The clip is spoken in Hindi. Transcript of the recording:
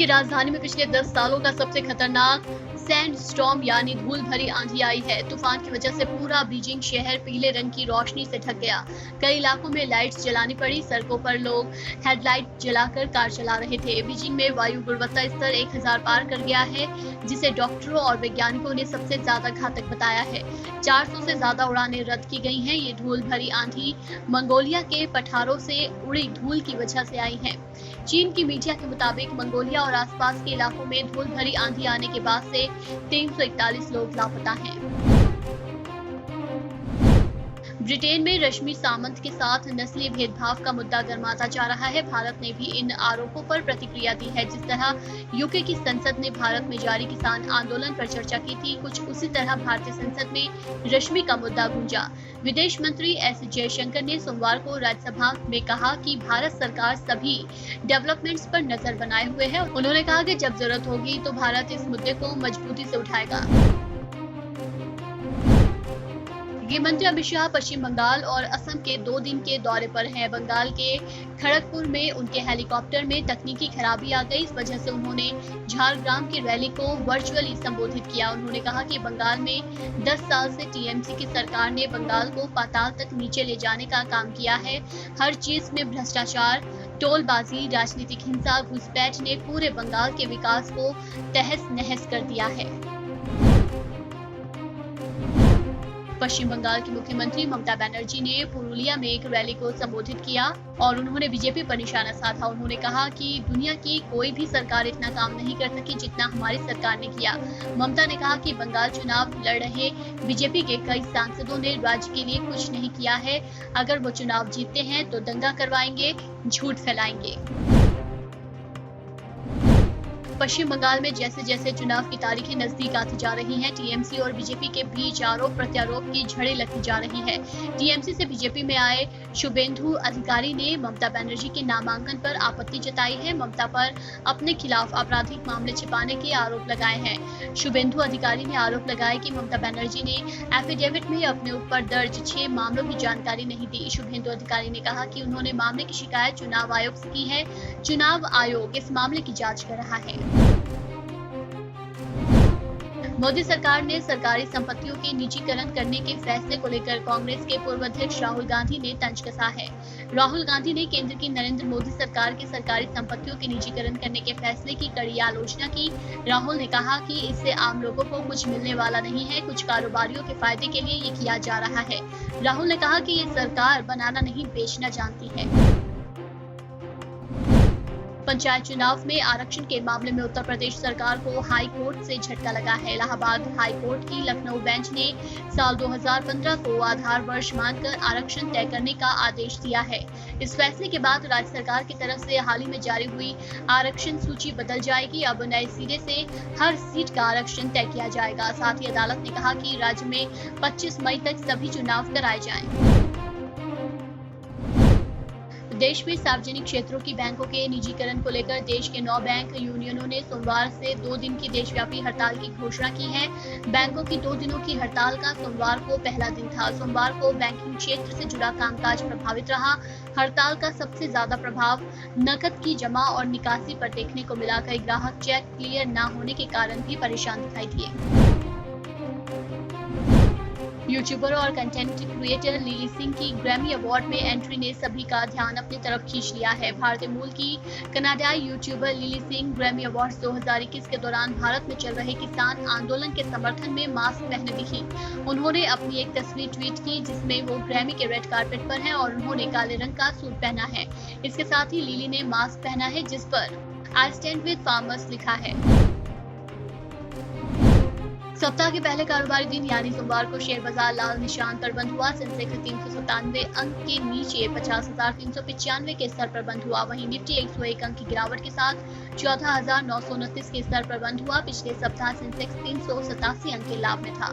की राजधानी में पिछले 10 सालों का सबसे खतरनाक सैंड स्टॉर्म यानी धूल भरी आंधी आई है। तूफान की वजह से पूरा बीजिंग शहर पीले रंग की रोशनी से ढक गया। कई इलाकों में लाइट्स जलानी पड़ी। सड़कों पर लोग हेडलाइट जलाकर कार चला रहे थे। बीजिंग में वायु गुणवत्ता स्तर 1000 पार कर गया है, जिसे डॉक्टरों और वैज्ञानिकों ने सबसे ज्यादा घातक बताया है। 400 से ज्यादा उड़ानें रद्द की गई हैं। ये धूल भरी आंधी मंगोलिया के पठारों से उड़ी धूल की वजह से आई है। चीन की मीडिया के मुताबिक मंगोलिया और आसपास के इलाकों में धूल भरी आंधी आने के बाद से 341 लोग लापता हैं। ब्रिटेन में रश्मि सावंत के साथ नस्लीय भेदभाव का मुद्दा गर्माता जा रहा है। भारत ने भी इन आरोपों पर प्रतिक्रिया दी है। जिस तरह यूके की संसद ने भारत में जारी किसान आंदोलन पर चर्चा की थी, कुछ उसी तरह भारतीय संसद में रश्मि का मुद्दा गूंजा। विदेश मंत्री एस जयशंकर ने सोमवार को राज्यसभा में कहा कि भारत सरकार सभी डेवलपमेंट्स पर नजर बनाए हुए है। उन्होंने कहा कि जब जरूरत होगी तो भारत इस मुद्दे को मजबूती से उठाएगा। गृह मंत्री अमित शाह पश्चिम बंगाल और असम के 2 दिन के दौरे पर हैं। बंगाल के खड़गपुर में उनके हेलीकॉप्टर में तकनीकी खराबी आ गई। इस वजह से उन्होंने झारग्राम की रैली को वर्चुअली संबोधित किया। उन्होंने कहा कि बंगाल में 10 साल से टीएमसी की सरकार ने बंगाल को पाताल तक नीचे ले जाने का काम किया है। हर चीज में भ्रष्टाचार, टोलबाजी, राजनीतिक हिंसा, घुसपैठ ने पूरे बंगाल के विकास को तहस नहस कर दिया है। पश्चिम बंगाल की मुख्यमंत्री ममता बनर्जी ने पुरुलिया में एक रैली को संबोधित किया और उन्होंने बीजेपी पर निशाना साधा। उन्होंने कहा कि दुनिया की कोई भी सरकार इतना काम नहीं कर सकी जितना हमारी सरकार ने किया। ममता ने कहा कि बंगाल चुनाव लड़ रहे बीजेपी के कई सांसदों ने राज्य के लिए कुछ नहीं किया है। अगर वो चुनाव जीतते हैं तो दंगा करवाएंगे, झूठ फैलाएंगे। पश्चिम बंगाल में जैसे जैसे चुनाव की तारीखें नजदीक आती जा रही हैं, टीएमसी और बीजेपी के बीच आरोप प्रत्यारोप की झड़ें लगती जा रही है। टीएमसी से बीजेपी में आए शुभेंदु अधिकारी ने ममता बनर्जी के नामांकन पर आपत्ति जताई है। ममता पर अपने खिलाफ आपराधिक मामले छिपाने के आरोप लगाए हैं। शुभेंदु अधिकारी ने आरोप लगाया कि ममता बनर्जी ने एफिडेविट में अपने ऊपर दर्ज 6 मामलों की जानकारी नहीं दी। शुभेंदु अधिकारी ने कहा कि उन्होंने मामले की शिकायत चुनाव आयोग से की है। चुनाव आयोग इस मामले की जांच कर रहा है। मोदी सरकार ने सरकारी संपत्तियों के निजीकरण करने के फैसले को लेकर कांग्रेस के पूर्व अध्यक्ष राहुल गांधी ने तंज कसा है। राहुल गांधी ने केंद्र की नरेंद्र मोदी सरकार की सरकारी संपत्तियों के निजीकरण करने के फैसले की कड़ी आलोचना की। राहुल ने कहा कि इससे आम लोगों को कुछ मिलने वाला नहीं है, कुछ कारोबारियों के फायदे के लिए ये किया जा रहा है। राहुल ने कहा कि ये सरकार बनाना नहीं बेचना जानती है। पंचायत चुनाव में आरक्षण के मामले में उत्तर प्रदेश सरकार को हाई कोर्ट से झटका लगा है। इलाहाबाद हाई कोर्ट की लखनऊ बेंच ने साल 2015 को आधार वर्ष मानकर आरक्षण तय करने का आदेश दिया है। इस फैसले के बाद राज्य सरकार की तरफ से हाल ही में जारी हुई आरक्षण सूची बदल जाएगी। अब नए सिरे से हर सीट का आरक्षण तय किया जाएगा। साथ ही अदालत ने कहा कि राज्य में 25 मई तक सभी चुनाव कराए जाएं। देश में सार्वजनिक क्षेत्रों की बैंकों के निजीकरण को लेकर देश के 9 बैंक यूनियनों ने सोमवार से 2 दिन की देशव्यापी हड़ताल की घोषणा की है। बैंकों की 2 दिनों की हड़ताल का सोमवार को पहला दिन था। सोमवार को बैंकिंग क्षेत्र से जुड़ा कामकाज प्रभावित रहा। हड़ताल का सबसे ज्यादा प्रभाव नकद की जमा और निकासी पर देखने को मिला। कई ग्राहक चेक क्लियर न होने के कारण भी परेशान दिखाई दिए। यूट्यूबर और कंटेंट क्रिएटर लिली सिंह की ग्रैमी अवार्ड में एंट्री ने सभी का ध्यान अपनी तरफ खींच लिया है। भारतीय मूल की कनाडाई YouTuber lily Singh Grammy awards 2021 के दौरान भारत में चल रहे किसान आंदोलन के समर्थन में मास्क पहने दिखी। उन्होंने अपनी एक तस्वीर ट्वीट की जिसमें वो ग्रैमी के रेड कार्पेट पर हैं और उन्होंने काले रंग का सूट पहना है। इसके साथ ही लिली ने मास्क पहना है जिस पर आई स्टैंड विद फार्मर्स लिखा है। सप्ताह के पहले कारोबारी दिन यानी सोमवार को शेयर बाजार लाल निशान पर बंद हुआ। सेंसेक्स 397 अंक के नीचे 50,395 के स्तर पर बंद हुआ। वहीं निफ्टी 101 अंक की गिरावट के साथ 14,929 के स्तर पर बंद हुआ। पिछले सप्ताह सेंसेक्स 387 अंक के लाभ में था।